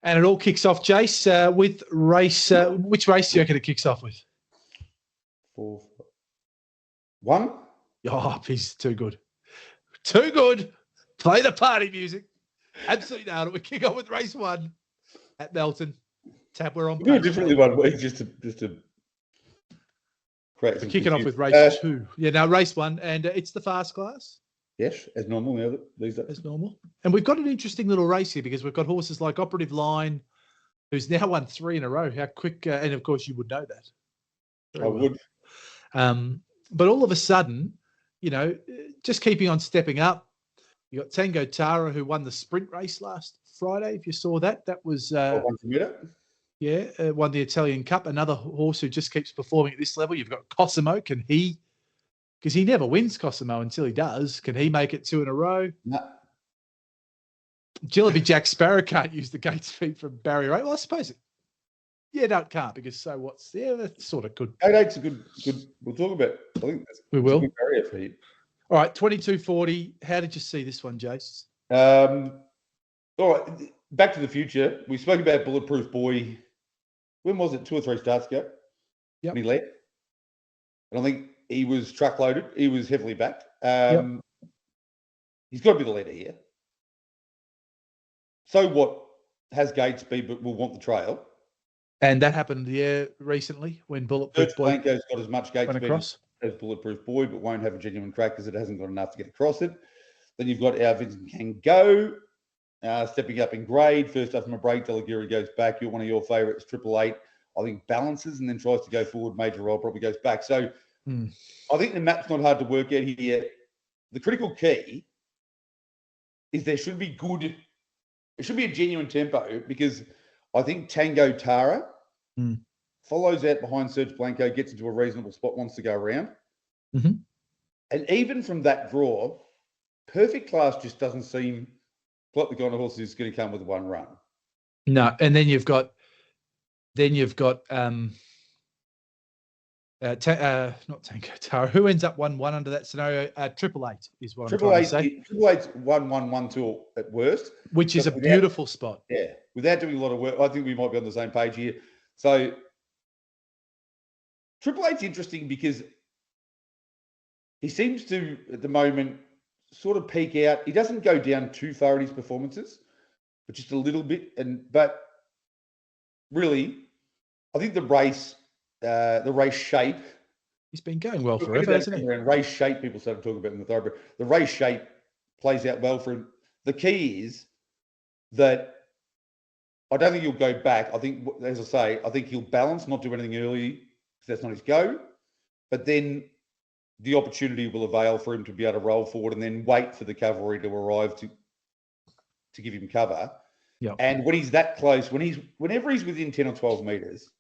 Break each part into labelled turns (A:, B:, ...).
A: And it all kicks off, Jace, with race. Which race do you reckon it kicks off with?
B: 4, 1.
A: Oh, he's too good. Too good. Play the party music. Absolutely nailed it. We kick off with race 1 at Melton. Tab, we're on.
B: We'll do it differently one week just to create some.
A: We're kicking off with race 2. Yeah, now race 1, and it's the fast class.
B: Yes, as normal now these days.
A: As normal. And we've got an interesting little race here because we've got horses like Operative Line, who's now won 3 in a row. How quick, and of course you would know that.
B: I would.
A: But all of a sudden, just keeping on stepping up. You got Tango Tara, who won the sprint race last Friday. If you saw that, that was won the Italian Cup. Another horse who just keeps performing at this level. You've got Cosimo. Can he? Because he never wins Cosimo until he does. Can he make it 2 in a row?
B: No.
A: Jillaby Jack Sparrow can't use the gate speed from Barrier 8. Well, I suppose it. Yeah, no, it can't because so what's that's sort of good.
B: 8-8's a good. We'll talk about. I think
A: we will.
B: A good barrier for you.
A: All right, 22.40. How did you see this one, Jace?
B: All right, Back to the Future. We spoke about Bulletproof Boy. When was it? 2 or 3 starts ago.
A: Yep.
B: And he led. And I think he was truck-loaded. He was heavily backed. He's got to be the leader here. So what? Has gate speed, but will want the trail.
A: And that happened, recently when Bulletproof Boy
B: Blanco's got as much gate speed
A: across
B: as Bulletproof Boy, but won't have a genuine crack because it hasn't got enough to get across it. Then you've got our Vincent Can Go, stepping up in grade. First up from a break, Deliguri goes back. You're one of your favourites, 888. I think balances and then tries to go forward. Major Roll probably goes back. So I think the map's not hard to work out here. The critical key is there should be good. It should be a genuine tempo because I think Tango Tara follows out behind Serge Blanco, gets into a reasonable spot, wants to go around.
A: Mm-hmm.
B: And even from that draw, Perfect Class just doesn't seem like the kind of horse who's going to come with 1 run.
A: No, and then you've got not Tango Tara. Who ends up 1-1 under that scenario? 888 is what I'm trying to say.
B: 888's 1-1-1-2 at worst.
A: Which is a beautiful spot.
B: Yeah. Without doing a lot of work, I think we might be on the same page here. So 888's interesting because he seems to, at the moment, sort of peak out. He doesn't go down too far in his performances, but just a little bit. But really, I think the race shape.
A: He's been going well forever, hasn't he?
B: And race shape, people started talking about in the thoroughbred. The race shape plays out well for him. The key is that I don't think he'll go back. I think, as I say, I think he'll balance, not do anything early because that's not his go. But then the opportunity will avail for him to be able to roll forward and then wait for the cavalry to arrive to give him cover.
A: Yeah.
B: And when he's that close, whenever he's within 10 or 12 metres,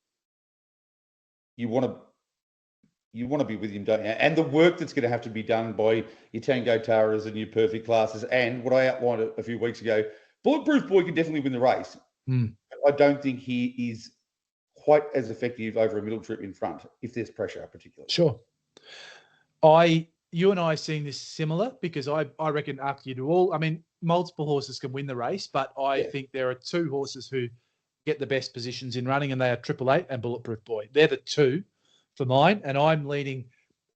B: you want to be with him, don't you? And the work that's going to have to be done by your Tango Taras and your Perfect Classes, and what I outlined a few weeks ago, Bulletproof Boy can definitely win the race. I don't think he is quite as effective over a middle trip in front, if there's pressure particularly.
A: Sure. You and I are seeing this similar because I reckon after you do all, I mean, multiple horses can win the race, but I think there are 2 horses who get the best positions in running, and they are 888 and Bulletproof Boy. They're the 2 for mine, and I'm leaning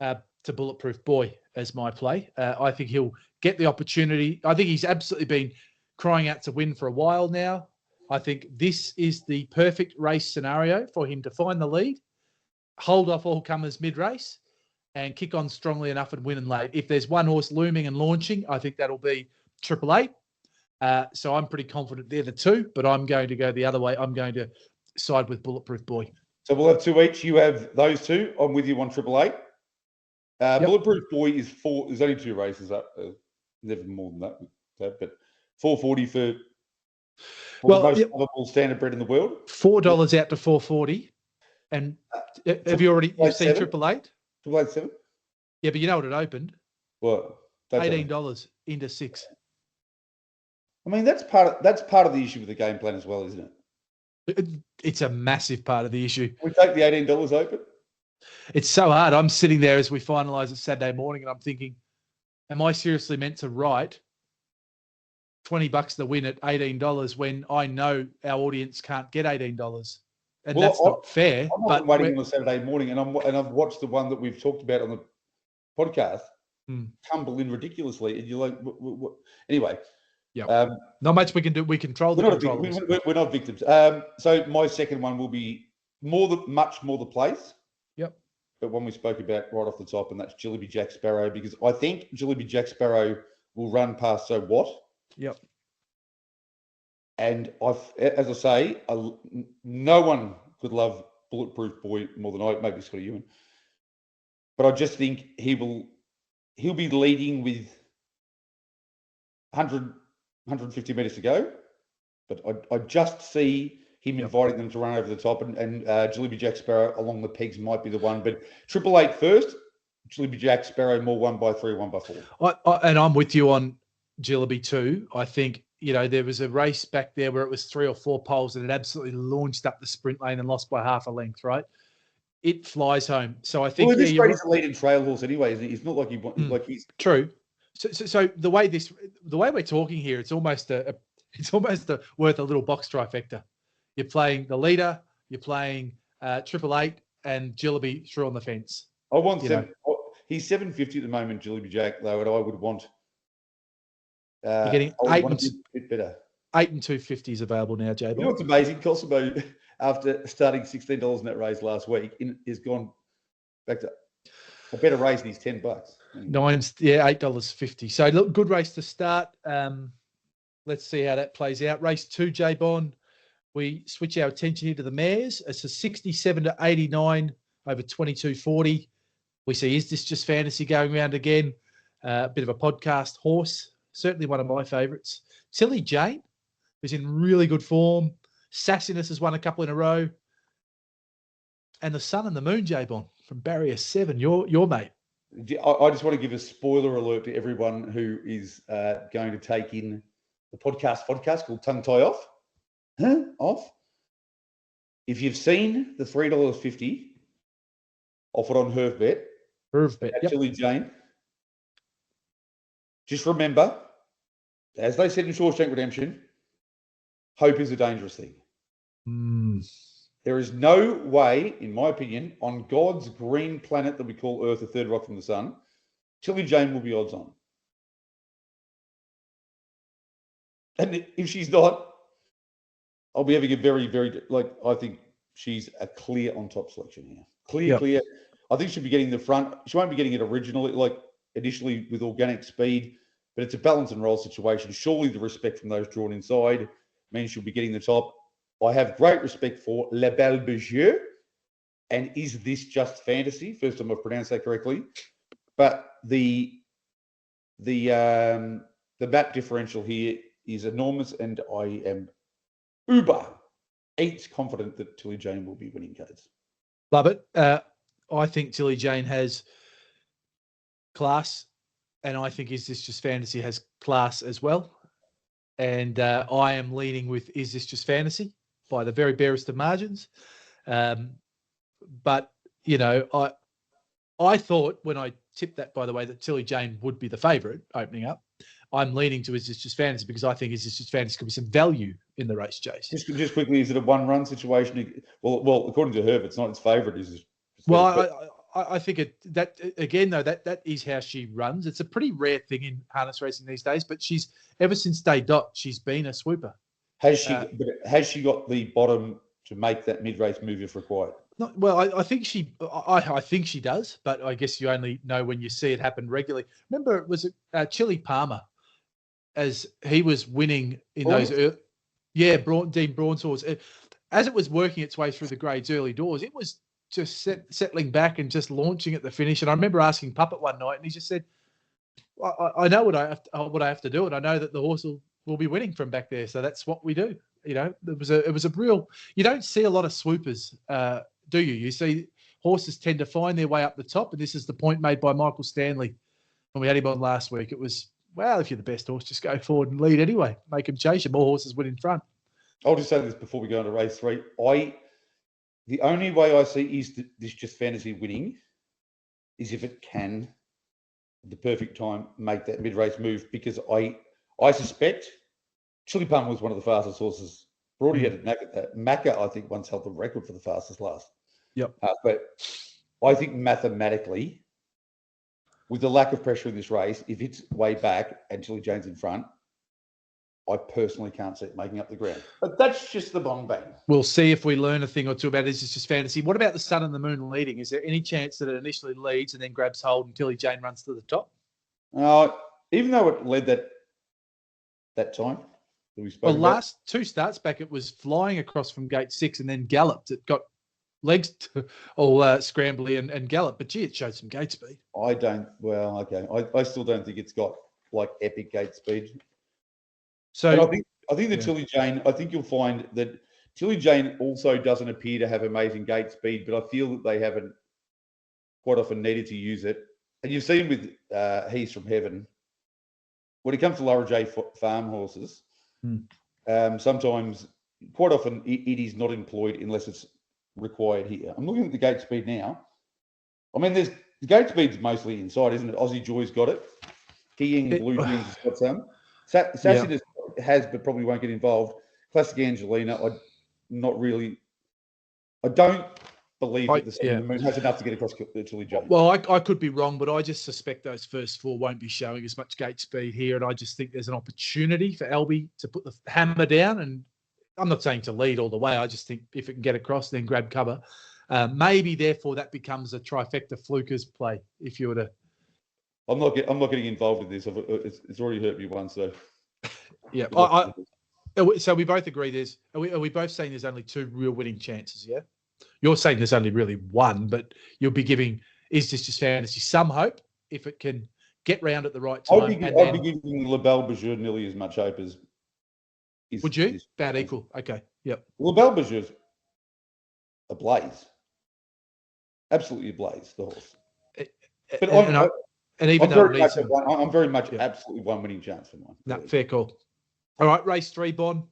A: to Bulletproof Boy as my play. I think he'll get the opportunity. I think he's absolutely been crying out to win for a while now. I think this is the perfect race scenario for him to find the lead, hold off all comers mid-race, and kick on strongly enough and win and late. If there's one horse looming and launching, I think that'll be 888. So I'm pretty confident they're the 2, but I'm going to go the other way. I'm going to side with Bulletproof Boy.
B: So we'll have 2 each. You have those 2. I'm with you on 888. Bulletproof Boy is 4. There's only 2 races up. Never more than that. But 440 for the most probable standard bred in the world.
A: $4 out to 440. And have you already seen 888?
B: 887?
A: Yeah, but you know what it opened?
B: What?
A: $18 into 6.
B: I mean, that's part of the issue with the game plan as well, isn't it?
A: It's a massive part of the issue.
B: We take the $18 open.
A: It's so hard. I'm sitting there as we finalise it Saturday morning, and I'm thinking, am I seriously meant to write $20 to win at $18 when I know our audience can't get $18. And
B: Well,
A: that's not fair.
B: I'm not waiting on a Saturday morning, and I've watched the one that we've talked about on the podcast tumble in ridiculously, and you're like, what? Anyway.
A: Yeah. Not much we can do. We control the controls.
B: We're not victims. So my second one will be much more the place.
A: Yep.
B: But one we spoke about right off the top, and that's Jillaby Jack Sparrow, because I think Jillaby Jack Sparrow will run past So What.
A: Yep.
B: And as I say, no one could love Bulletproof Boy more than I, maybe Scotty Ewan. But I just think he'll be leading with 150 metres to go. But I just see him inviting them to run over the top, and Jillaby Jack Sparrow along the pegs might be the one. But 888 first, Jillaby Jack Sparrow more 1x3, 1x4.
A: And I'm with you on Jillaby too. I think, there was a race back there where it was 3 or 4 poles and it absolutely launched up the sprint lane and lost by half a length, right? It flies home. So I think...
B: Well, this race is a leading trail horse anyway, isn't it? It's not like he's...
A: True. So the way we're talking here, it's almost worth a little box trifecta. You're playing the leader, you're playing 888 and Jillaby through on the fence.
B: I want he's 750 at the moment, Jillaby Jack, though, and I would want...
A: you're getting 8 and
B: a bit better.
A: 8 and 250 is available now, Jay.
B: You know what's amazing? Kosovo, after starting $16 in that race last week, has gone back to a better race and he's $10.
A: $8.50. So look, good race to start. Let's see how that plays out. Race 2, J Bond. We switch our attention here to the mares. It's a 67 to 89 over 22.40. We see, is this just fantasy going around again? A bit of a podcast horse. Certainly one of my favourites. Tilly Jane, who's in really good form. Sassiness has won a couple in a row. And the Sun and the Moon, J Bond, from Barrier 7, your mate.
B: I just want to give a spoiler alert to everyone who is going to take in the podcast called Tongue Tie Off. Off. If you've seen the $3.50 offered on HervBet, Tilly Jane, just remember, as they said in Shawshank Redemption, hope is a dangerous thing. There is no way, in my opinion, on God's green planet that we call Earth, the third rock from the sun, Tilly Jane will be odds on. And if she's not, I'll be having a very, very, I think she's a clear on top selection here. Clear. I think she'll be getting the front. She won't be getting it originally, initially with organic speed, but it's a balance and roll situation. Surely the respect from those drawn inside means she'll be getting the top. I have great respect for La Belle Beaujeu. And is this just fantasy? First time I've pronounced that correctly. But the map differential here is enormous, and I am uber confident that Tilly Jane will be winning codes.
A: Love it. I think Tilly Jane has class, and I think Is This Just Fantasy has class as well. And I am leaning with Is This Just Fantasy by the very barest of margins. But, I thought when I tipped that, by the way, that Tilly Jane would be the favourite opening up. I'm leaning to Is This Just Fantasy because I think Is This Just Fantasy could be some value in the race, Jace.
B: Just quickly, is it a one-run situation? Well, according to Herb, it's not its favourite.
A: I think that is how she runs. It's a pretty rare thing in harness racing these days, but she's ever since day dot, she's been a swooper.
B: Has she got the bottom to make that mid-race move if required?
A: I think she does, but I guess you only know when you see it happen regularly. Remember, was it Chili Palmer, as he was winning in those? Dean Braunshaws. As it was working its way through the grades early doors, it was just settling back and just launching at the finish. And I remember asking Puppet one night, and he just said, "I know what I have to do, and I know that the horse will be winning from back there. So that's what we do." It was a real. You don't see a lot of swoopers, do you? You see horses tend to find their way up the top, and this is the point made by Michael Stanley when we had him on last week. It was, well, if you're the best horse, just go forward and lead anyway. Make them chase you. More horses win in front.
B: I'll just say this before we go into race 3. The only way I see Is This Just Fantasy winning is if it can, at the perfect time, make that mid-race move, because I suspect Chili Palm was one of the fastest horses. Brody had a knack at that. Macca, I think, once held the record for the fastest last.
A: Yep.
B: But I think mathematically, with the lack of pressure in this race, if it's way back and Chili Jane's in front, I personally can't see it making up the ground. But that's just the bong bang.
A: We'll see if we learn a thing or two about it. This is just fantasy. What about the Sun and the Moon leading? Is there any chance that it initially leads and then grabs hold and Tilly Jane runs to the top?
B: Even though it led that time that we spoke about.
A: Last two starts back, it was flying across from gate 6 and then galloped. It got legs all scrambly and galloped. But, gee, it showed some gate speed.
B: I still don't think it's got, like, epic gate speed. So but I think the Tilly Jane, I think you'll find that Tilly Jane also doesn't appear to have amazing gate speed, but I feel that they haven't quite often needed to use it. And you've seen with He's from Heaven, when it comes to Laura J farm horses, sometimes, quite often, it is not employed unless it's required here. I'm looking at the gate speed now. I mean, the gate speed's mostly inside, isn't it? Aussie Joy's got it. Keying Blue Dreams has got some. Sassy has, but probably won't get involved. Classic Angelina, I don't believe that the Moon has enough to get across the Tilly Jane.
A: Well, I could be wrong, but I just suspect those first four won't be showing as much gate speed here, and I just think there's an opportunity for Albie to put the hammer down. And I'm not saying to lead all the way. I just think if it can get across, then grab cover. Maybe, therefore, that becomes a trifecta flukers play if you were to.
B: I'm not getting involved in this. It's already hurt me once, so.
A: Yeah, so we both agree. Are we both saying there's only two real winning chances? Yeah, you're saying there's only really one, but you'll be giving. Is this just fantasy? Some hope if it can get round at the right time.
B: I'd be giving LaBelle Bajur nearly as much hope as.
A: Would you? About equal. Okay. Yep.
B: LaBelle Bajur's ablaze. Absolutely ablaze, the horse. I'm very much absolutely one winning chance for mine.
A: No, fair call. All right, race 3, Bon.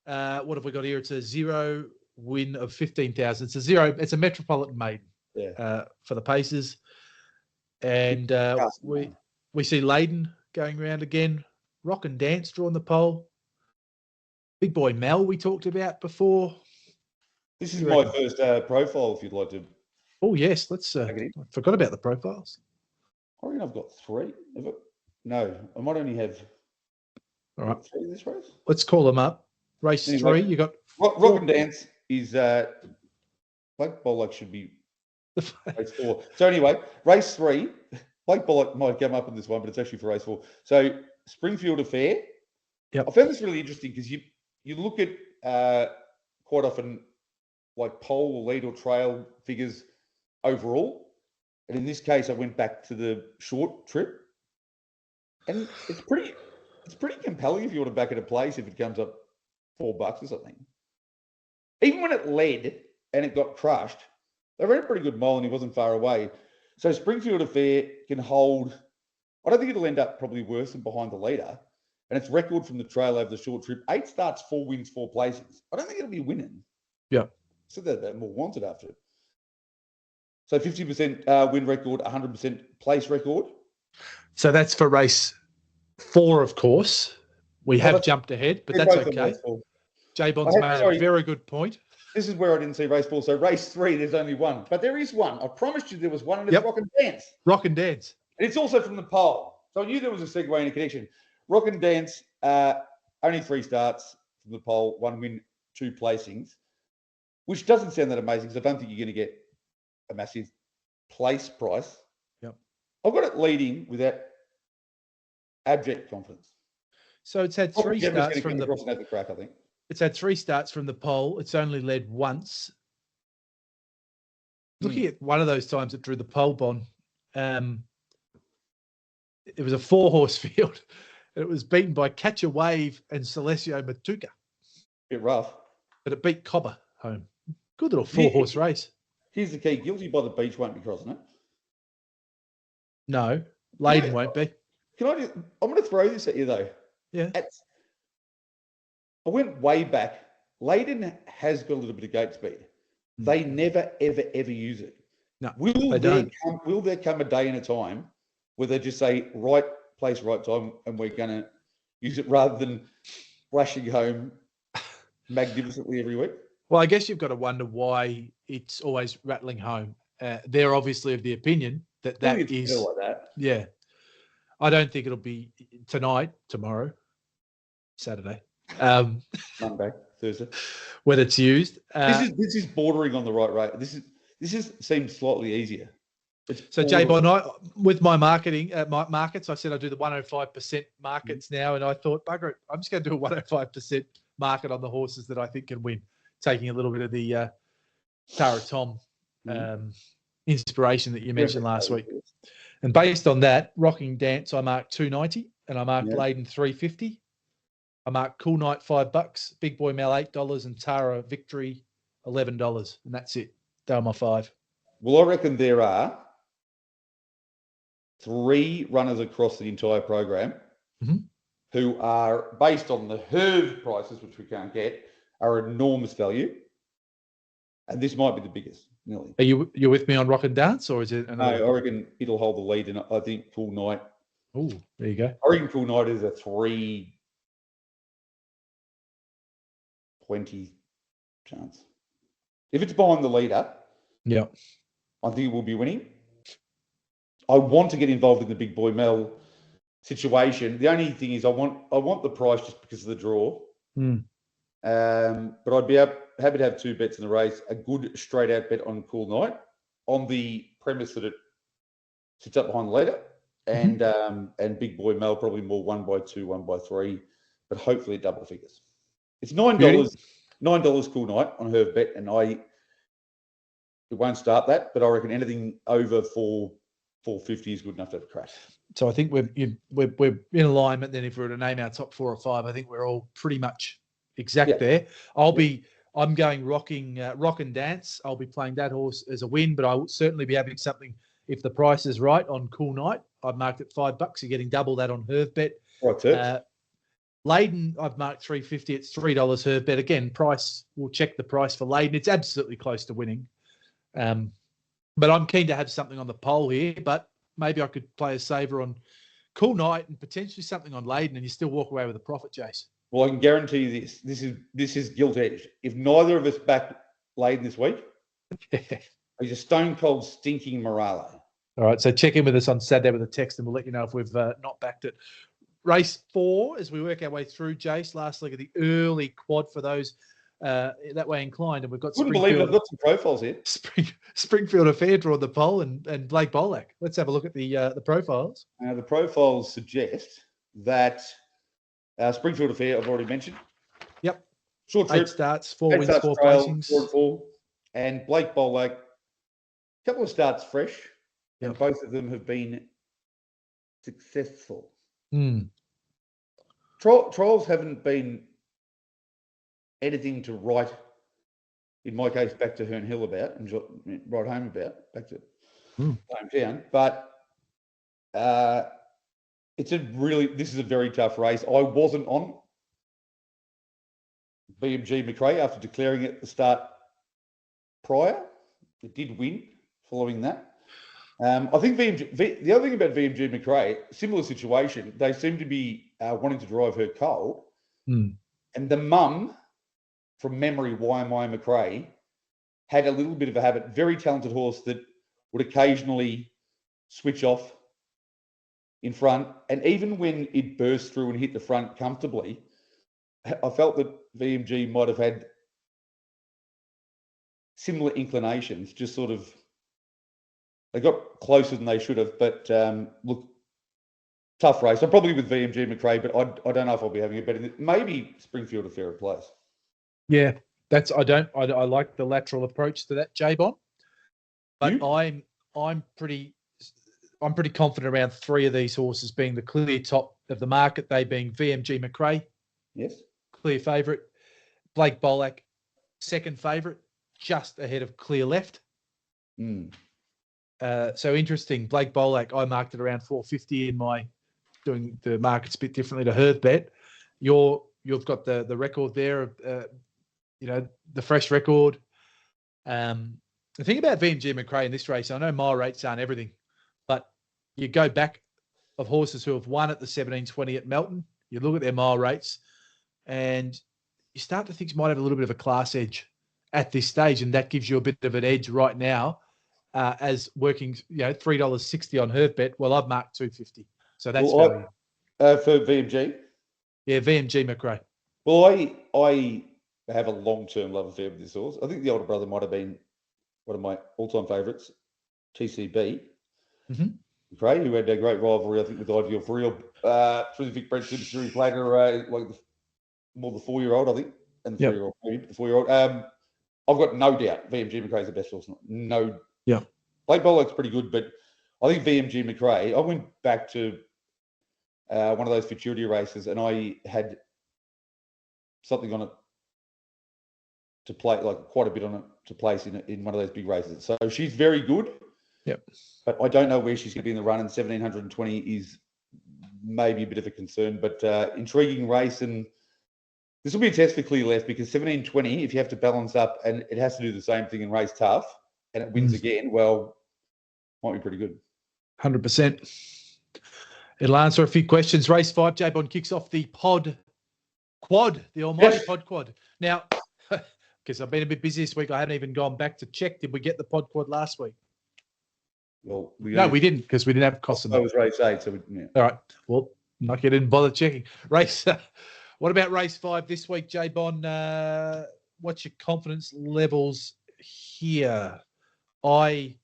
A: What have we got here? It's a 0 win of 15,000. It's a 0. It's a Metropolitan Maiden for the Pacers, and we see Leyden going around again. Rock and Dance drawing the pole. Big Boy Mel we talked about before.
B: This is my first profile. If you'd like to.
A: Oh yes, let's. I forgot about the profiles.
B: I reckon I've got 3. No, I might only have.
A: All right.
B: 3 in this race.
A: Let's call them up. Race 3, you got
B: Rock and Dance is Blake Bollock should be race 4. So anyway, race 3, Blake Bollock might come up in this one, but it's actually for race 4. So Springfield Affair.
A: Yeah,
B: I found this really interesting because you look at quite often like pole or lead or trail figures overall, and in this case, I went back to the short trip, and it's pretty compelling if you want to back it a place if it comes up $4 or something. Even when it led and it got crushed, they ran a pretty good mile and he wasn't far away. So Springfield Affair can hold. I don't think it'll end up probably worse than behind the leader. And its record from the trail over the short trip, 8 starts, 4 wins, 4 placings. I don't think it'll be winning.
A: Yeah.
B: So they're more wanted after it. So 50% win record, 100% place record.
A: So that's for race 4, of course. We have jumped ahead, but that's okay. J-Bond's made a very good point.
B: This is where I didn't see race 4. So race 3, there's only one. But there is one. I promised you there was one, and it's Rock and Dance.
A: Rock and Dance.
B: And it's also from the pole. So I knew there was a segue and a connection. Rock and Dance, only 3 starts from the pole, 1 win, 2 placings, which doesn't sound that amazing because I don't think you're going to get a massive place price.
A: Yep.
B: I've got it leading with that abject confidence.
A: So it's had 3 starts from the
B: crack, I think.
A: It's had 3 starts from the pole. It's only led once. Looking at one of those times it drew the pole, Bon, it was a 4-horse field. It was beaten by Catch a Wave and Celestio Matuka.
B: Bit rough.
A: But it beat Cobber home. Good little 4-horse race.
B: Here's the key. Guilty by the Beach won't be crossing it.
A: No. Leyden won't be.
B: I'm going to throw this at you, though.
A: Yeah.
B: I went way back. Leyden has got a little bit of gate speed. They never, ever, ever use it.
A: No,
B: will there come a day and a time where they just say, right place, right time, and we're going to use it rather than rushing home magnificently every week.
A: Well, I guess you've got to wonder why it's always rattling home. They're obviously of the opinion that
B: I think
A: that
B: it's
A: is,
B: better like that.
A: yeah. I don't think it'll be tonight, tomorrow, Saturday,
B: Monday, Thursday.
A: when it's used.
B: This is bordering on the right rate. This seems slightly easier.
A: So, J-Bon, with my marketing, my markets, I said I do the 105% markets now, and I thought, bugger it, I'm just going to do a 105% market on the horses that I think can win, taking a little bit of the Tara Tom inspiration that you mentioned last week. And based on that, Rocking Dance, I marked 290, and I marked Bladen 350. I marked Cool Night $5, Big Boy Mel $8, and Tara Victory $11, and that's it. They were my 5.
B: Well, I reckon there are 3 runners across the entire program who are, based on the Herve prices, which we can't get, are enormous value. And this might be the biggest, nearly.
A: Are you with me on Rock and Dance, or is it another?
B: No, I reckon it'll hold the lead, and I think Cool Night.
A: Oh, there you go.
B: I reckon Cool Night is a 320 chance. If it's behind the leader,
A: yeah,
B: I think it will be winning. I want to get involved in the Big Boy Mel situation. The only thing is I want the price just because of the draw. But I'd be happy to have 2 bets in the race. A good straight out bet on Cool Night on the premise that it sits up behind the leader, and Big Boy Mel probably more 1 by 2, 1 by 3, but hopefully double figures. It's $9. $9 Cool Night on her bet, and it won't start that, but I reckon anything over $4.50 is good enough to have a crack.
A: So I think we're in alignment. Then, if we were to name our top 4 or 5, I think we're all pretty much exact there. I'm going Rock and Dance. I'll be playing that horse as a win, but I will certainly be having something if the price is right on Cool Night. I've marked it $5. You're getting double that on Herve bet.
B: Right,
A: Leyden, I've marked 350. It's $3 Herve bet. Again, price. We'll check the price for Leyden. It's absolutely close to winning. But I'm keen to have something on the pole here. But maybe I could play a saver on Cool Night and potentially something on Leyden, and you still walk away with a profit, Jace.
B: Well, I can guarantee you this. This is gilt edged. If neither of us back Leyden this week, he's a stone cold stinking Morale.
A: All right, so check in with us on Saturday with a text, and we'll let you know if we've not backed it. Race 4, as we work our way through, Jace, last leg of the early quad for those that way inclined, and we've got.
B: Wouldn't believe it. I've got some profiles here.
A: Springfield Affair draw the pole, and Blake Bolak. Let's have a look at the profiles.
B: The profiles suggest that Springfield Affair, I've already mentioned.
A: Yep.
B: Short trip.
A: 8 starts, 4 wins, 4 placings.
B: 4-4. And Blake Bolak, a couple of starts fresh, and both of them have been successful. Trials haven't been anything to write, in my case, back to Herne Hill about and write home about, back to hometown. But this is a very tough race. I wasn't on BMG McRae after declaring it at the start prior. It did win following that. I think the other thing about VMG McRae, similar situation, they seem to be wanting to drive her cold. And the mum, from memory, YMI McRae, had a little bit of a habit, very talented horse that would occasionally switch off in front. And even when it burst through and hit the front comfortably, I felt that VMG might have had similar inclinations, just sort of, they got closer than they should have. But look, tough race. I'm probably with VMG McRae, but I don't know if I'll be having a bet in it. Maybe Springfield Affair a place.
A: Yeah, I like the lateral approach to that, J-Bon. But I'm pretty confident around 3 of these horses being the clear top of the market, they being VMG McRae.
B: Yes.
A: Clear favourite. Blake Bolak, second favourite, just ahead of clear left. So interesting. Blake Bolak, I marked it around 450 in my doing the markets a bit differently to Herve bet. You've got the record there of the fresh record. The thing about VMG McRae in this race, I know mile rates aren't everything, but you go back of horses who have won at the 1720 at Melton, you look at their mile rates, and you start to think you might have a little bit of a class edge at this stage, and that gives you a bit of an edge right now as working, $3.60 on her bet. Well, I've marked $2.50, so that's value.
B: For VMG?
A: Yeah, VMG McRae.
B: Well, I have a long-term love affair with this horse. I think the older brother might have been one of my all-time favourites, TCB.
A: Mm-hmm.
B: McRae, who had a great rivalry, I think, with Ideal for Real through the Vic Brent Super Series later, more the 4-year-old, I think, and the 3-year-old, maybe the 4-year-old. I've got no doubt VMG McRae is the best horse. No.
A: Yeah.
B: Blake Bollock's pretty good, but I think VMG McRae, I went back to one of those futurity races, and I had something on it to play, like quite a bit on it to place in one of those big races. So she's very good.
A: Yep.
B: But I don't know where she's going to be in the run, and 1,720 is maybe a bit of a concern, but intriguing race. And this will be a test for Clear Left, because 1,720, if you have to balance up and it has to do the same thing and race tough and it wins again, well, might be pretty good.
A: 100%. It'll answer a few questions. Race 5, J-Bond kicks off the pod quad, the almighty pod quad. Now, because I've been a bit busy this week, I haven't even gone back to check. Did we get the pod quad last week?
B: Well,
A: we didn't, because we didn't have costs.
B: That was race 8. So
A: All right. Well, I didn't bother checking. What about race 5 this week, J-Bond? What's your confidence levels here? I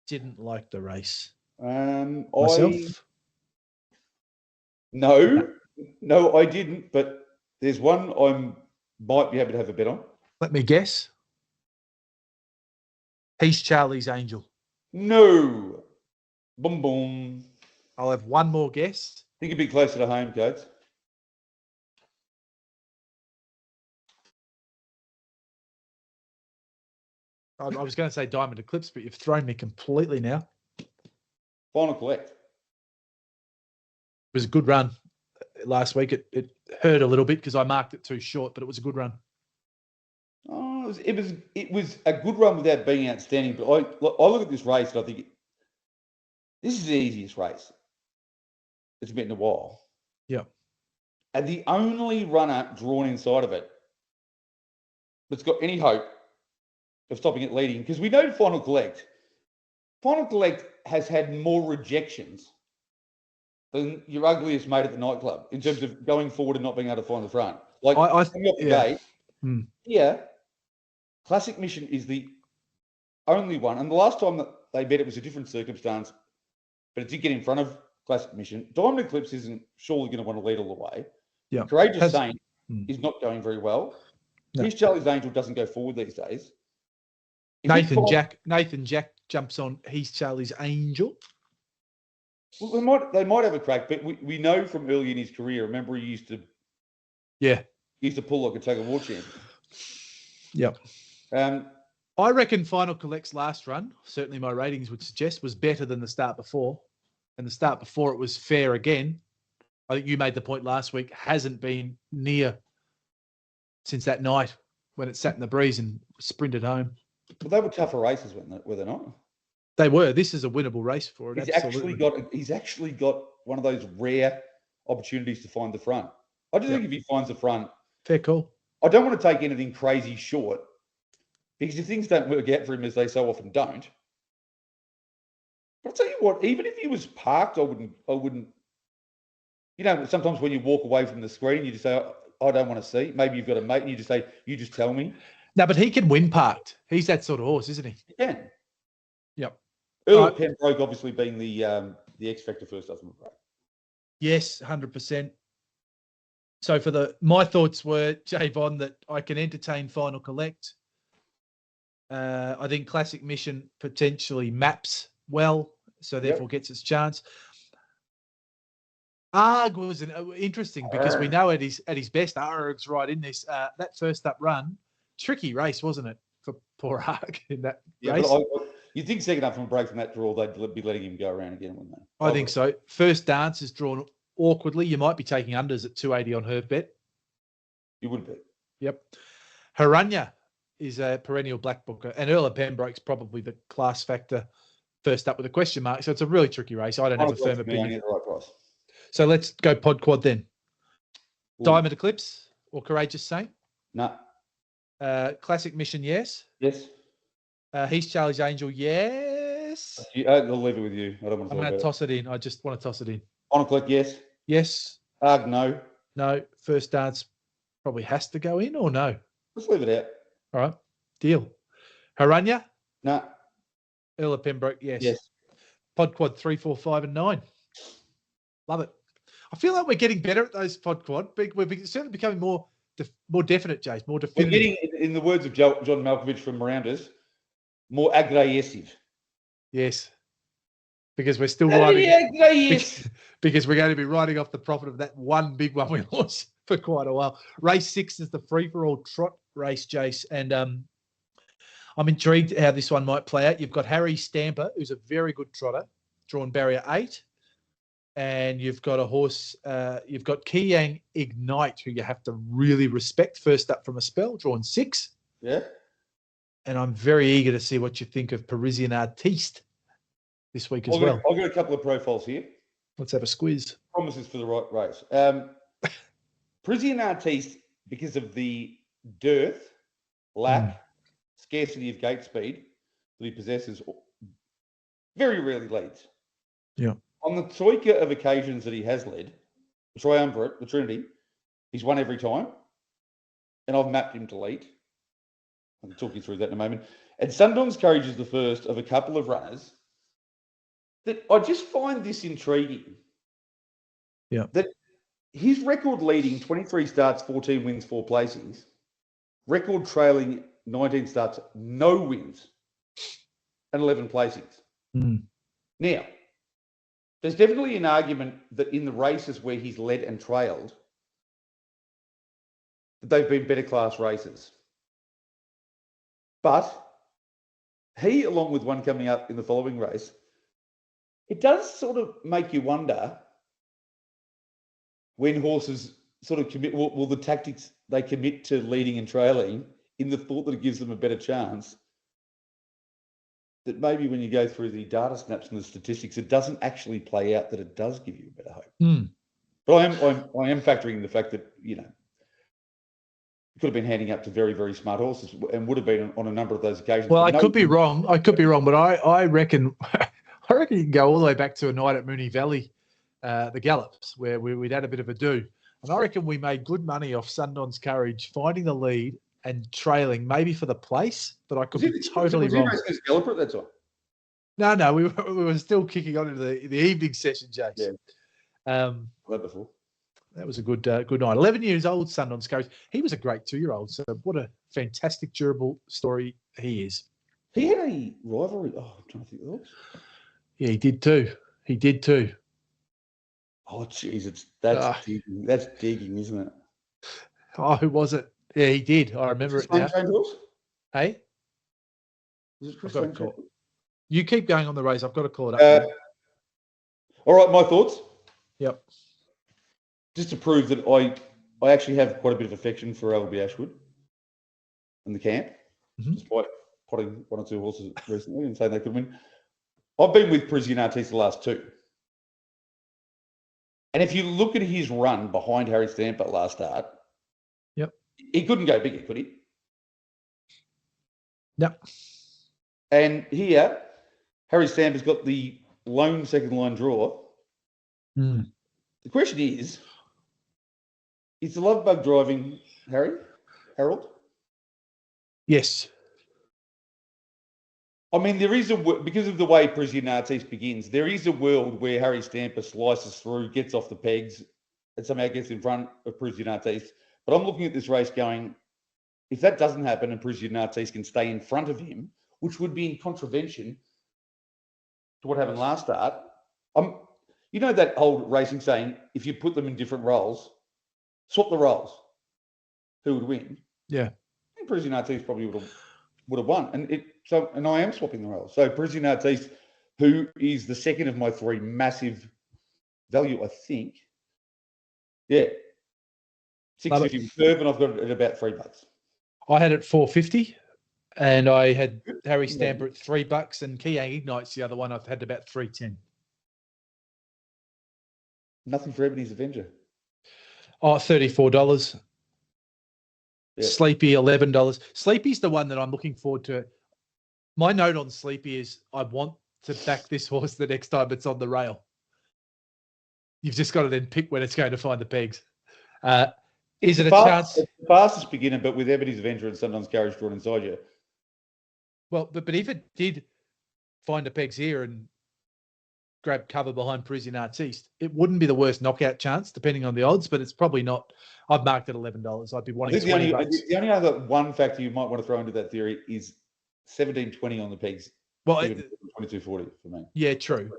A: didn't like the race.
B: Myself? No, I didn't. But there's one I might be able to have a bet on.
A: Let me guess. He's Charlie's Angel.
B: No. Boom, boom.
A: I'll have one more guess.
B: I think it'd be closer to home, Coates.
A: I was going to say Diamond Eclipse, but you've thrown me completely now.
B: Final Collect.
A: It was a good run last week. It hurt a little bit because I marked it too short, but it was a good run.
B: Oh, it was a good run without being outstanding. But I look at this race and I think this is the easiest race it's been in a while.
A: Yeah.
B: And the only runner drawn inside of it that's got any hope of stopping it leading, because we know Final Collect has had more rejections than your ugliest mate at the nightclub in terms of going forward and not being able to find the front. Like, Classic Mission is the only one. And the last time that they bet, it was a different circumstance, but it did get in front of Classic Mission. Diamond Eclipse isn't surely going to want to lead all the way.
A: Yeah.
B: Courageous Saint is not going very well.
A: No.
B: Here's Charlie's Angel doesn't go forward these days.
A: Nathan Jack jumps on He's Charlie's Angel.
B: Well, they might have a crack, but we know from early in his career. Remember, he used to pull like a tug of war champion.
A: Yep. I reckon Final Collect's last run, certainly my ratings would suggest, was better than the start before. And the start before it was fair again. I think you made the point last week, hasn't been near since that night when it sat in the breeze and sprinted home.
B: Well, they were tougher races, were they not?
A: They were. This is a winnable race for it.
B: He's actually got one of those rare opportunities to find the front. I just think if he finds the front,
A: fair call.
B: I don't want to take anything crazy short, because if things don't work out for him, as they so often don't. But I'll tell you what, even if he was parked, I wouldn't. You know, sometimes when you walk away from the screen, you just say, I don't want to see. Maybe you've got a mate and you just say, you just tell me.
A: No, but he can win parked. He's that sort of horse, isn't he?
B: He can.
A: Yep.
B: Earl Pembroke obviously being the X Factor first doesn't break.
A: Yes, 100%. So my thoughts were, J-Von, that I can entertain Final Collect. I think Classic Mission potentially maps well, so therefore gets its chance. Arg was interesting because we know at his best, Arg's right in this. That first up run, tricky race, wasn't it, for poor Arg in that race?
B: But you'd think second up from a break from that draw, they'd be letting him go around again, wouldn't they?
A: I think so. First dance is drawn awkwardly. You might be taking unders at 280 on her bet.
B: You would be.
A: Yep. Haranya is a perennial black booker, and Earl of Pembroke's probably the class factor first up with a question mark. So it's a really tricky race. I don't have a firm opinion.
B: The right price.
A: So let's go pod quad then. Diamond Eclipse or Courageous Saint?
B: No.
A: Classic Mission, yes.
B: Yes.
A: He's Charlie's Angel, yes.
B: I'll leave it with you. I don't want to
A: I'm
B: talk
A: going to
B: about
A: toss it in. I just want to toss it in.
B: On a click, yes.
A: Yes.
B: No.
A: No. First Dance probably has to go in, or no?
B: Let's leave it out.
A: All right. Deal. Haranya?
B: No.
A: Earl of Pembroke, yes.
B: Yes.
A: Pod Quad 3, 4, 5, and 9. Love it. I feel like we're getting better at those Pod Quad. We're certainly becoming more definite, Jace, more definitive.
B: We're getting, in the words of John Malkovich from Miranda's, more aggressive.
A: Yes. Because we're still riding.
B: Yes.
A: Because we're going to be riding off the profit of that one big one we lost for quite a while. Race 6 is the free-for-all trot race, Jace. And I'm intrigued how this one might play out. You've got Harry Stamper, who's a very good trotter, drawn barrier 8. And you've got a horse, you've got Kiyang Ignite, who you have to really respect. First up from a spell, drawn 6.
B: Yeah.
A: And I'm very eager to see what you think of Parisian Artiste this week as well.
B: I've got a couple of profiles here.
A: Let's have a squeeze.
B: Promises for the right race. Parisian Artiste, because of the dearth, lack, scarcity of gate speed that he possesses, very rarely leads.
A: Yeah.
B: On the troika of occasions that he has led, the triumvirate, the Trinity, he's won every time. And I've mapped him to lead. I can talk you through that in a moment. And Sundawn's Courage is the first of a couple of runners that I just find this intriguing.
A: Yeah.
B: That his record leading 23 starts, 14 wins, 4 placings. Record trailing 19 starts, no wins, and 11 placings. Now, there's definitely an argument that in the races where he's led and trailed, that they've been better class races. But he, along with one coming up in the following race, it does sort of make you wonder when horses sort of commit, will the tactics they commit to leading and trailing in the thought that it gives them a better chance, that maybe when you go through the data snaps and the statistics, it doesn't actually play out that it does give you a better hope. But I am factoring in the fact that, you know, it could have been handing up to very, very smart horses and would have been on a number of those occasions.
A: Well, I could be wrong, but I reckon you can go all the way back to a night at Moonee Valley, the Gallops, where we'd had a bit of a do. And I reckon we made good money off Sundawn's Courage, finding the lead and trailing, maybe for the place, but I could be totally wrong.
B: Was he Galloper at that time?
A: No, we were still kicking on into the evening session, Jace.
B: Yeah. Before.
A: That was a good night. 11 years old, Sundawn's Courage. He was a great 2-year-old. So what a fantastic, durable story he is.
B: He had a rivalry. Oh, I'm trying to think of those.
A: Yeah, he did too.
B: Oh, jeez, that's digging. That's digging, isn't it?
A: Oh, who was it? Yeah, he did. I remember it now. Hey?
B: Was it Chris?
A: You keep going on the race. I've got to call it up.
B: All right, my thoughts.
A: Yep.
B: Just to prove that I actually have quite a bit of affection for Albie Ashwood in the camp, despite potting one or two horses recently and saying they could win. I've been with Parisian Artiste the last 2. And if you look at his run behind Harry Stamper last start, he couldn't go bigger, could he?
A: No.
B: And here, Harry Stamper's got the lone second line draw. The question is the love bug driving Harold?
A: Yes.
B: I mean, there is because of the way Parisian Artiste begins, there is a world where Harry Stamper slices through, gets off the pegs, and somehow gets in front of Parisian Artiste. But I'm looking at this race going, if that doesn't happen and Parisian Artiste can stay in front of him, which would be in contravention to what happened last start, you know that old racing saying, if you put them in different roles, swap the roles, who would win?
A: Yeah.
B: I think Parisian Artiste probably would have won. And I am swapping the roles. So Parisian Artiste, who is the second of my 3 massive value, I think. Yeah. 650 reserve, and I've got it at about $3.
A: I had it $4.50, and I had Harry Stamper at $3, and Kiyang Ignite's the other one. I've had about $3.10.
B: Nothing for Ebony's Avenger.
A: Oh, $34.
B: Yeah.
A: Sleepy, $11. Sleepy's the one that I'm looking forward to. My note on Sleepy is I want to back this horse the next time it's on the rail. You've just got to then pick when it's going to find the pegs. Is it a chance?
B: It's the fastest beginner, but with Ebony's Avenger and sometimes Carriage drawn inside you.
A: Well, but if it did find a pegs here and grab cover behind Parisian Artiste, it wouldn't be the worst knockout chance, depending on the odds, but it's probably not. I've marked it $11. I'd be wanting $20.
B: The only other one factor you might want to throw into that theory is 17.20 on the pegs.
A: Well,
B: 22.40 for me.
A: Yeah, true.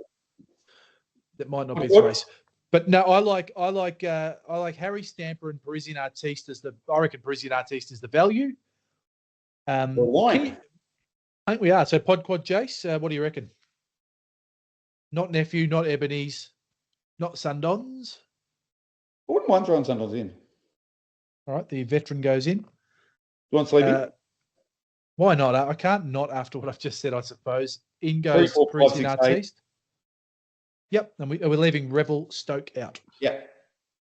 A: That might not be his race. But no, I like Harry Stamper and Parisian Artiste as I reckon Parisian Artiste is the value.
B: Why?
A: I think we are. So Pod Quad Jace, what do you reckon? Not Nephew, not Ebony's, not Sundons.
B: I wouldn't mind throwing Sundons in.
A: All right, the veteran goes in.
B: You want Sleepy?
A: Why not? I can't not after what I've just said, I suppose. In goes
B: 3, 4, 5,
A: Parisian
B: 6,
A: Artiste. Yep, and we're leaving Rebel Stoke out.
B: Yeah.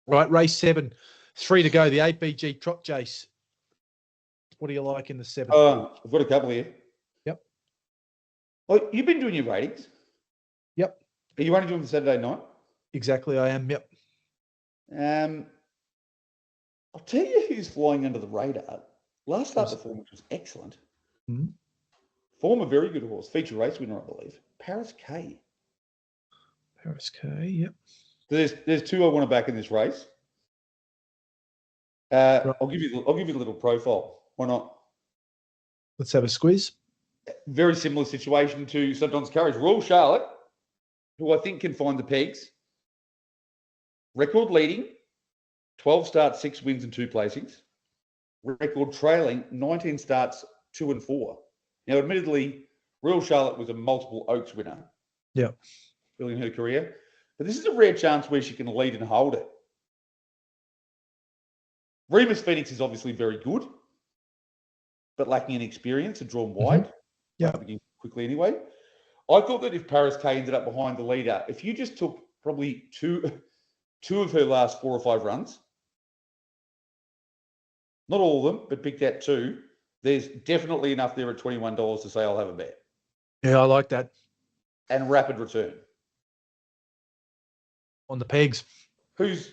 A: Right, race 7. 3 to go. The APG Trot Jace. What do you like in the 7?
B: I've got a couple here.
A: Yep.
B: Oh, you've been doing your ratings?
A: Yep.
B: Are you only doing the Saturday night?
A: Exactly, I am. Yep.
B: I'll tell you who's flying under the radar. Last start performance was excellent.
A: Mm-hmm.
B: Former very good horse. Feature race winner, I believe. Paris K.
A: Paris K, yep.
B: There's 2 I want to back in this race. I'll give you a little profile. Why not?
A: Let's have a squeeze.
B: Very similar situation to Sundon's Courage. Royal Charlotte, who I think can find the pegs. Record leading, 12 starts, 6 wins and 2 placings. Record trailing, 19 starts, 2 and 4. Now, admittedly, Royal Charlotte was a multiple Oaks winner.
A: Yeah.
B: Early in her career. But this is a rare chance where she can lead and hold it. Remus Phoenix is obviously very good, but lacking in experience and drawn wide.
A: Mm-hmm. Yeah.
B: Begin quickly anyway. I thought that if Paris K ended up behind the leader, if you just took probably two of her last 4 or 5 runs, not all of them, but picked out 2, there's definitely enough there at $21 to say I'll have a bet.
A: Yeah, I like that.
B: And rapid return.
A: On the pegs.
B: Whose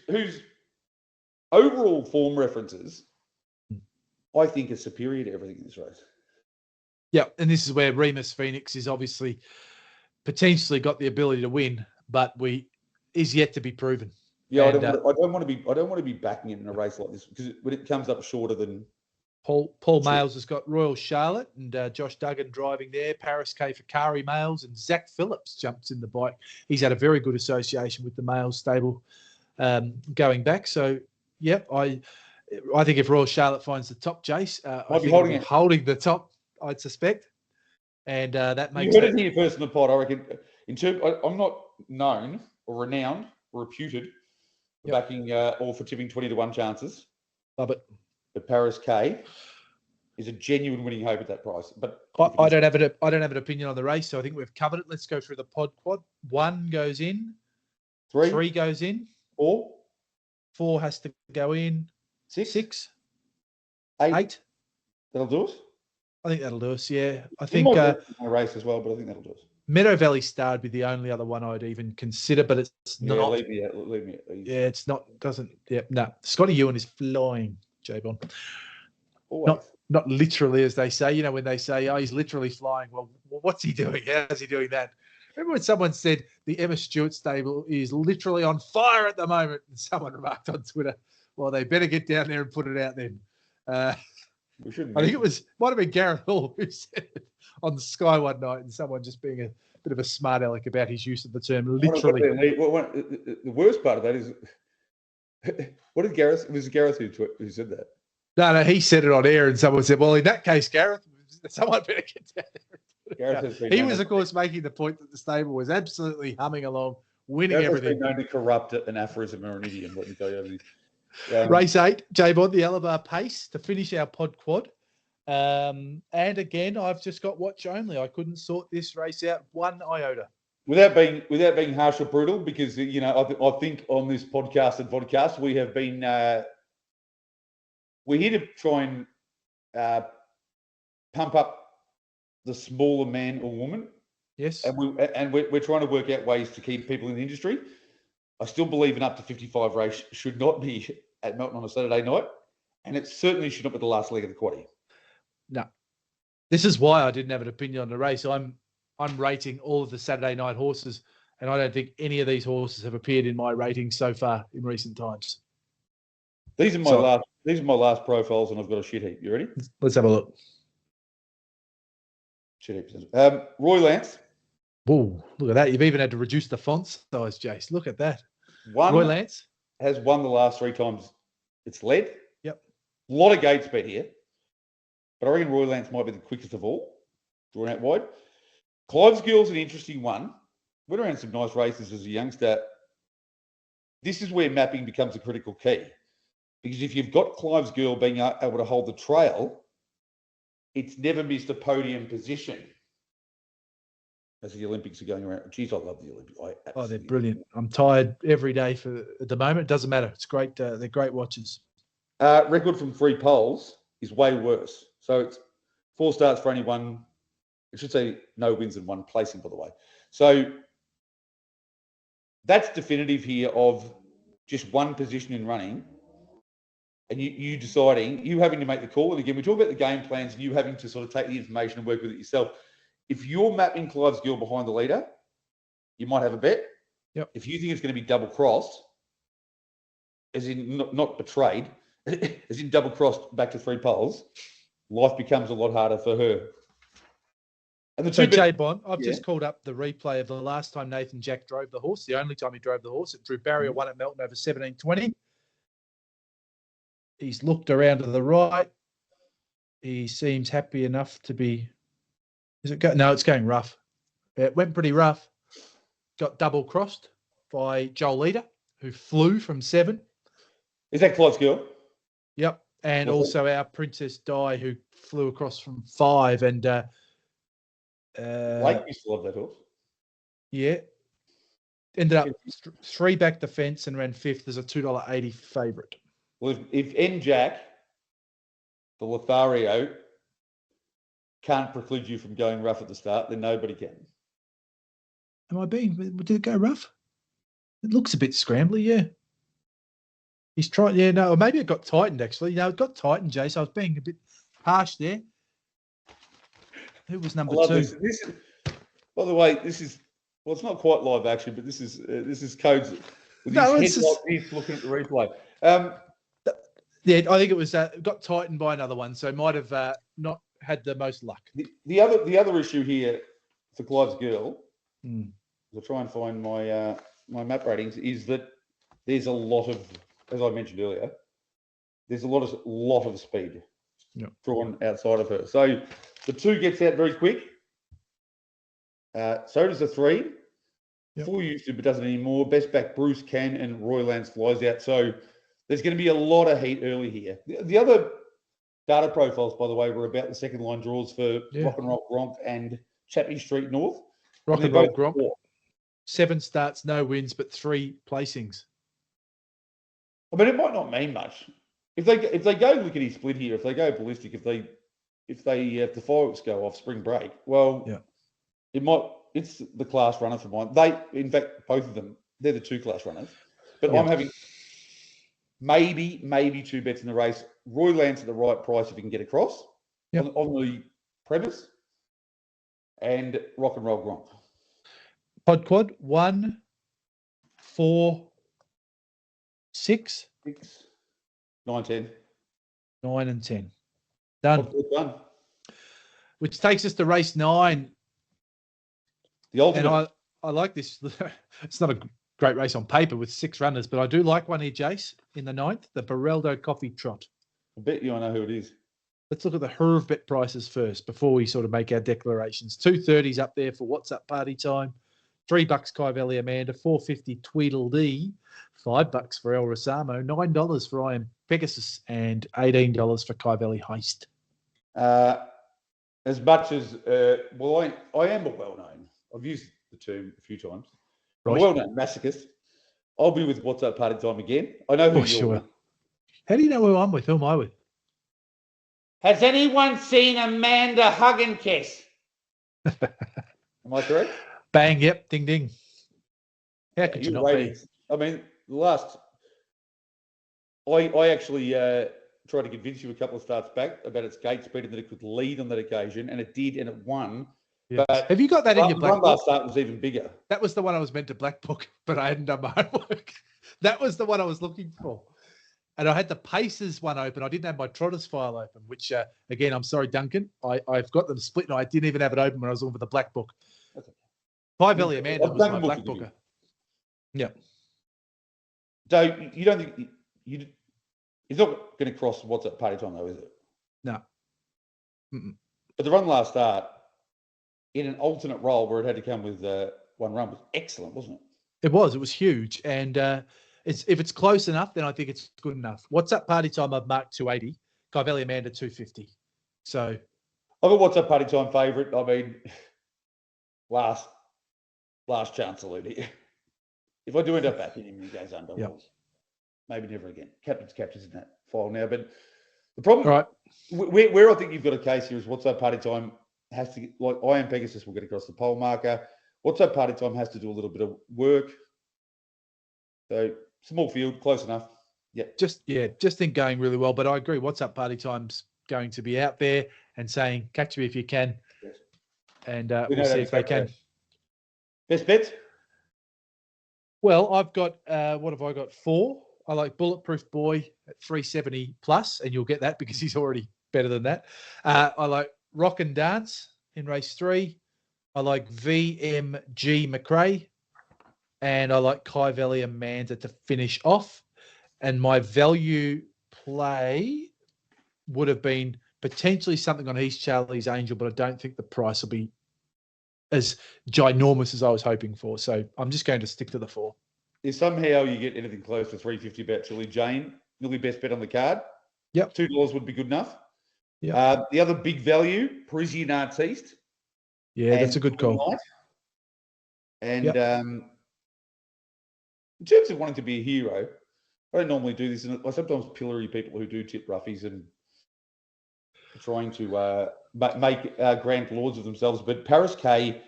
B: overall form references, I think, are superior to everything in this race.
A: Yeah, and this is where Remus Phoenix is obviously potentially got the ability to win, but is yet to be proven.
B: Yeah, and, I don't want to be backing it in a race like this because when it comes up shorter than
A: Paul Males has got Royal Charlotte and Josh Duggan driving there. Paris K for Kari Males and Zach Phillips jumps in the bike. He's had a very good association with the Males stable going back. So, yep, I think if Royal Charlotte finds the top, Jace, I think holding the top, I'd suspect. And that makes
B: you heard it here first in the pod. I reckon. I'm not known or renowned or reputed for backing or for tipping 20-1 chances.
A: Love it.
B: But Paris K is a genuine winning hope at that price. But
A: I don't have an opinion on the race, so I think we've covered it. Let's go through the pod quad. 1 goes in. 3 goes in. 4 has to go in. 6. 8.
B: That'll do us.
A: I think that'll do us. Yeah, I think
B: a race as well, but I think that'll do us.
A: Meadow Valley Star would be the only other one I'd even consider, but it's not.
B: Yeah, leave me out.
A: Yeah, it's not. Doesn't. Yeah, no. Scotty Ewan is flying, J-Bon. Not literally, as they say. You know, when they say, "Oh, he's literally flying." Well, what's he doing? How's he doing that? Remember when someone said the Emma Stewart stable is literally on fire at the moment, and someone remarked on Twitter, "Well, they better get down there and put it out then."
B: We shouldn't.
A: I think might have been Gareth Hall who said it on the Sky one night, and someone just being a bit of a smart aleck about his use of the term literally.
B: The worst part of that is, what did Gareth? It was Gareth who said that.
A: No, he said it on air, and someone said, "Well, in that case, Gareth, someone better get down there." He was, of course, making the point that the stable was absolutely humming along, winning everything.
B: Known to corrupt an aphorism or an idiom. Let me tell you.
A: Race 8, J-Bod, the Alabar Pace to finish our pod quad. And again, I've just got watch only. I couldn't sort this race out 1 iota.
B: Without being harsh or brutal, because I think on this podcast and vodcast we have been we're here to try and pump up the smaller man or woman.
A: Yes.
B: And we're trying to work out ways to keep people in the industry. I still believe an up to 55 race should not be at Melton on a Saturday night, and it certainly should not be the last leg of the quaddie.
A: No. This is why I didn't have an opinion on the race. I'm rating all of the Saturday night horses, and I don't think any of these horses have appeared in my rating so far in recent times.
B: These are my last profiles, and I've got a shit heap. You ready?
A: Let's have a look.
B: Shit heap. Roy Lance.
A: Whoa, look at that. You've even had to reduce the font size, Jace. Look at that.
B: Roy
A: Lance
B: has won the last 3 times it's led.
A: Yep.
B: A lot of gate speed here. But I reckon Roy Lance might be the quickest of all, drawn out wide. Clive's Girl's an interesting one. Went around some nice races as a youngster. This is where mapping becomes a critical key. Because if you've got Clive's Girl being able to hold the trail, it's never missed a podium position. As the Olympics are going around. Geez, I love the Olympics.
A: They're brilliant. I'm tired every day at the moment. It doesn't matter. It's great. They're great watches.
B: Record from 3 poles is way worse. So it's 4 starts for only 1. It should say no wins and 1 placing, by the way. So that's definitive here of just 1 position in running, and you deciding, you having to make the call. And again, we talk about the game plans and you having to sort of take the information and work with it yourself. If you're mapping Clive's Girl behind the leader, you might have a bet.
A: Yep.
B: If you think it's going to be double crossed, as in not betrayed, as in double crossed back to 3 poles, life becomes a lot harder for her. And
A: so, J-Bond, I've just called up the replay of the last time Nathan Jack drove the horse, the only time he drove the horse. It drew barrier 1 at Melton over 17.20. He's looked around to the right. He seems happy enough to be... No, it's going rough. It went pretty rough. Got double crossed by Joel Leader, who flew from 7.
B: Is that Clive's Girl?
A: Yep. And also our Princess Di, who flew across from 5. And
B: Blake used to love that horse.
A: Yeah. Ended up 3 back the fence and ran 5th as a $2.80 favourite.
B: Well, if N Jack, the Lothario, can't preclude you from going rough at the start, then nobody can.
A: Did it go rough? It looks a bit scrambly, yeah. He's trying, or maybe it got tightened, actually. It got tightened, Jace. I was being a bit harsh there. Who was number 2?
B: This is, by the way, it's not quite live action, but this is Codes with his head like this looking at the replay.
A: Yeah, I think it was got tightened by another one, so might have not had the most luck.
B: The other issue here for Clive's Girl, I'll try and find my my map ratings, is that there's a lot of, as I mentioned earlier, there's a lot of speed drawn outside of her. So the 2 gets out very quick. So does the 3. 4 used to, but doesn't anymore. Best back Bruce can, and Roy Lance flies out. So there's going to be a lot of heat early here. The other data profiles, by the way, were about the second line draws for Rock and Roll Gronk and Chappie Street North.
A: Rock and Roll Gronk, 7 starts, no wins, but 3 placings.
B: I mean, it might not mean much. If they go lickety split here, if they go ballistic, if the fireworks go off spring break, it's the class runner for mine. In fact, both of them, they're the 2 class runners. But I'm having maybe 2 bets in the race. Roy Lance at the right price if he can get across on the premise, and Rock and Roll Gronk.
A: Pod quad 1, 4, 6,
B: 9, 10.
A: 9 and 10. Done. Which takes us to race 9.
B: The ultimate.
A: And I like this. It's not a great race on paper with 6 runners, but I do like one here, Jace, in the 9th, the Bareldo Coffee Trot.
B: I bet you I know who it is.
A: Let's look at the Herv bet prices first before we sort of make our declarations. 230's up there for What's Up Party Time. $3 Kyvelli Amanda, $4.50 Tweedledee, $5 for El Rosamo, $9 for I Am Pegasus, and $18 for Kyvelli Heist.
B: As much as I am a well-known. I've used the term a few times. Right. Well-known masochist. I'll be with What's Up Party Time again. I know who you're with.
A: How do you know who I'm with? Who am I with?
B: Has anyone seen Amanda hug and kiss? Am I correct?
A: Bang, yep, ding, ding. How could you not be?
B: I mean, I actually tried to convince you a couple of starts back about its gate speed and that it could lead on that occasion, and it did, and it won.
A: Yes.
B: But
A: have you got that in your black book?
B: Last start was even bigger.
A: That was the one I was meant to black book, but I hadn't done my homework. That was the one I was looking for. And I had the Pacers one open. I didn't have my Trotters file open, which, again, I'm sorry, Duncan. I've got them split, and I didn't even have it open when I was looking for the black book. Pie Valley Amanda was my black booker. Yeah.
B: So you don't think it's not going to cross what's at party time, though, is it?
A: No. Mm-mm.
B: But the run last start in an alternate role where it had to come with one run was excellent, wasn't it?
A: It was. It was huge. And if it's close enough, then I think it's good enough. What's up party time? I've marked 280. Pie Valley Amanda 250. So
B: I've got what's up party time favourite. I mean, last chance salute. If I do end up backing him, he goes under.
A: Yep.
B: Well, maybe never again. Captain's in that file now. But the problem,
A: right,
B: where I think you've got a case here is what's up party time has to, like I Am Pegasus will get across the pole marker. What's up party time has to do a little bit of work. So small field, close enough. Yeah.
A: Just think going really well. But I agree. What's up party time's going to be out there and saying, catch me if you can.
B: Yes.
A: And we'll see if they can.
B: Best bets?
A: Well, I've got, what have I got? 4. I like Bulletproof Boy at 370 plus, and you'll get that because he's already better than that. I like Rock and Dance in race 3. I like VMG McRae, and I like Pie Valley Amanda to finish off. And my value play would have been potentially something on East Charlie's Angel, but I don't think the price will be as ginormous as I was hoping for. So I'm just going to stick to the 4.
B: If somehow you get anything close to 350 about Chili Jane, nearly best bet on the card.
A: Yep.
B: $2 would be good enough.
A: Yeah.
B: The other big value, Parisian Artiste.
A: Yeah, that's a good call.
B: Night. And in terms of wanting to be a hero, I don't normally do this, and I sometimes pillory people who do tip roughies and trying to make grand lords of themselves. But Paris K,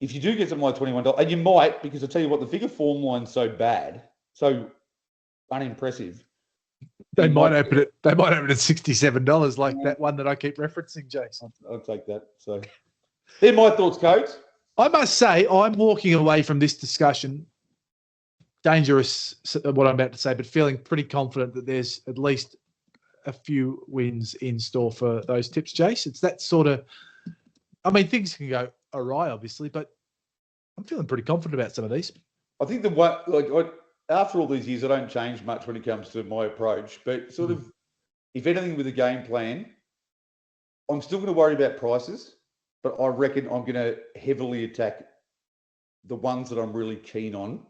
B: if you do get something like $21, and you might, because I tell you what, the figure form line's so bad, so unimpressive.
A: They might open it at $67, like that one that I keep referencing, Jason.
B: I'll take that. So they're my thoughts, Coates.
A: I must say, I'm walking away from this discussion, dangerous what I'm about to say, but feeling pretty confident that there's at least a few wins in store for those tips, Jace. It's that sort of, I mean, things can go awry, obviously, but I'm feeling pretty confident about some of these.
B: I think after all these years, I don't change much when it comes to my approach, but sort of, if anything with a game plan, I'm still going to worry about prices, but I reckon I'm going to heavily attack the ones that I'm really keen on.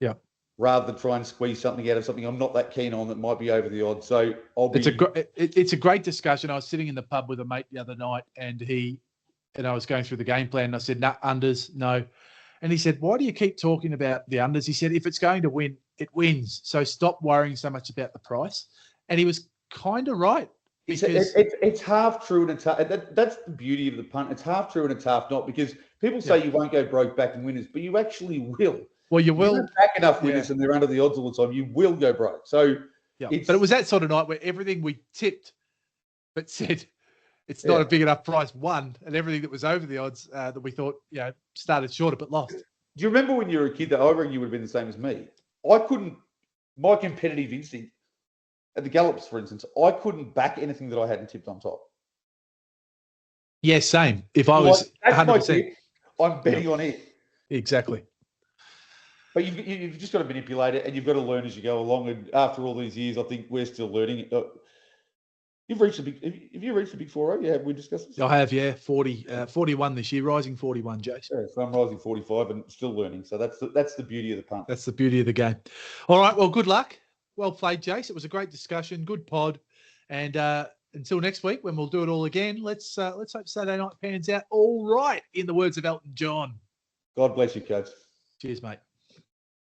A: Yeah.
B: Rather than try and squeeze something out of something I'm not that keen on that might be over the odds. So
A: it's a great discussion. I was sitting in the pub with a mate the other night, and I was going through the game plan, and I said, "Nah, unders, no." And he said, "Why do you keep talking about the unders?" He said, "If it's going to win, it wins. So stop worrying so much about the price." And he was kind of right.
B: It's half true and it's half, that's the beauty of the punt. It's half true and it's half not, because people say you won't go broke backing winners, but you actually will.
A: Well, you will.
B: If you back enough winners and they're under the odds all the time, you will go broke. So,
A: but it was that sort of night where everything we tipped but said it's not a big enough price won, and everything that was over the odds that we thought started shorter but lost.
B: Do you remember when you were a kid that I reckon you would have been the same as me? My competitive instinct at the Gallops, for instance, I couldn't back anything that I hadn't tipped on top.
A: Yeah, same. If I was 100%,
B: I'm betting on it.
A: Exactly.
B: But you've just got to manipulate it, and you've got to learn as you go along. And after all these years, I think we're still learning. You've reached the big 4-0? Yeah, have we discussed this?
A: I have, yeah. 41 this year, rising 41, Jace.
B: Yeah, so I'm rising 45 and still learning. So that's the beauty of the punt.
A: That's the beauty of the game. All right, well, good luck. Well played, Jace. It was a great discussion, good pod. And until next week, when we'll do it all again, let's hope Saturday night pans out all right, in the words of Elton John.
B: God bless you, Coach.
A: Cheers, mate.